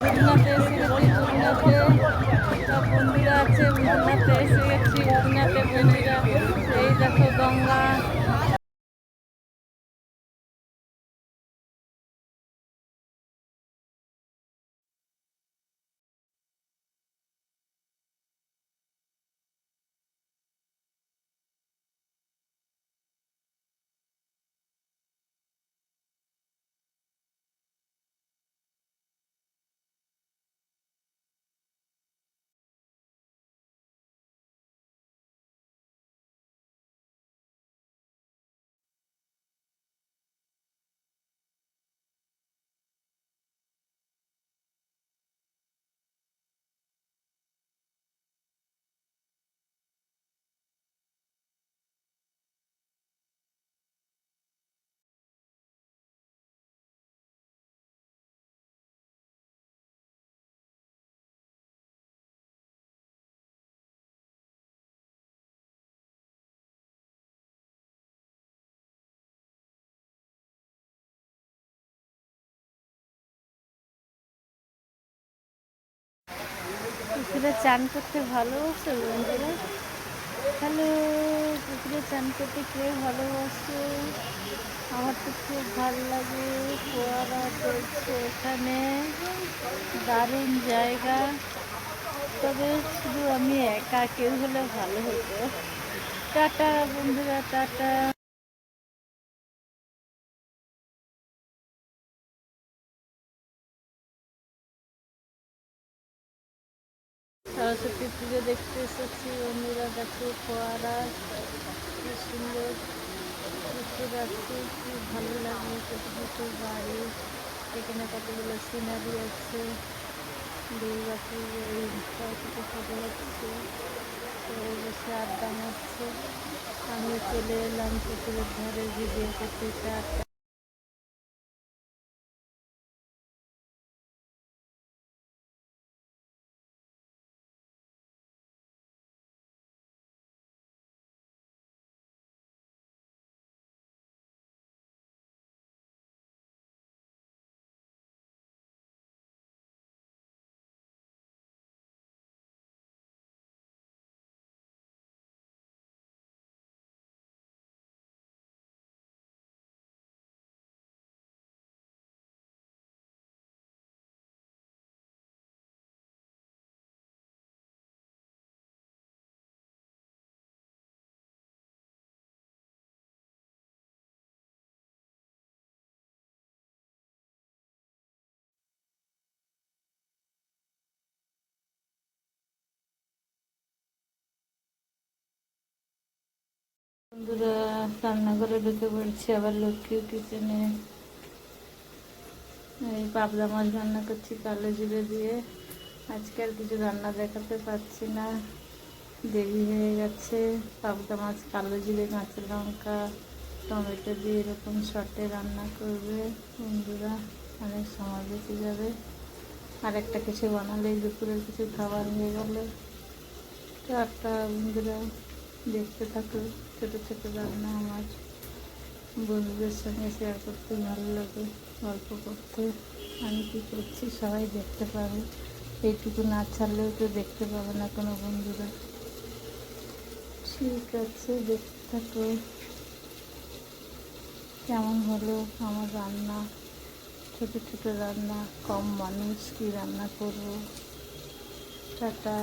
উদনাতে এসে গেছি। উদনাতে সব বন্ধুরা আছে। উদনাতে এসে গেছি। উদনাতে বন্ধুরা, এই দেখো গঙ্গা। পুকুরে চান করতে ভালোবাসো বন্ধুরা? হ্যালো, পুকুরে চান করতে কে ভালোবাসো? আমার তো খুব ভালো লাগে। ফোয়ারা চলছে এখানে, দারুণ জায়গা। তবে শুধু আমি একা, কেউ হলে ভালো হতো। টাটা বন্ধুরা, টাটা। সরস্বতী পুজো দেখতে এসেছি বন্ধুরা। দেখো ফোয়ারা, কি সুন্দর পুকুর আছে, খুব ভালো লাগে। ছোটো ছোটো বাড়ি, এখানে কতগুলো সিনারি আছে। দুর্গাপুর এই সরস্বতী পুজো হচ্ছে, তো বসে আড্ডা মারছে। আমি চলে এলাম পুকুরের ধারে ভিডিও করতে। বন্ধুরা, রান্নাঘরে ঢুকে পড়ছি আবার লক্ষ্মী কিচেনে। এই পাবদা মাছ রান্না করছি কালো জিরে দিয়ে। আজকে আর কিছু রান্না দেখাতে পারছি না, দেরি হয়ে গেছে। পাবদা মাছ কালো জিরে, কাঁচা লঙ্কা, টমেটো দিয়ে এরকম শর্টে রান্না করবে বন্ধুরা, অনেক সময় বেঁচে যাবে। আর একটা কিছু বানালেই দুপুরের কিছু খাবার হয়ে গেল। টাটা বন্ধুরা, দেখতে থাকো। ছোটো ছোটো রান্না আমার বন্ধুদের সঙ্গে শেয়ার করতে ভালো লাগে, গল্প করতে। আমি কী করছি সবাই দেখতে পাবে, এইটুকু না ছাড়লেও তো দেখতে পাবে না কোনো বন্ধুরা। ঠিক আছে, দেখতে থাকো কেমন হলো আমার রান্না। ছোটো ছোটো রান্না, কম মানুষ, কী রান্না করবো। টাটা।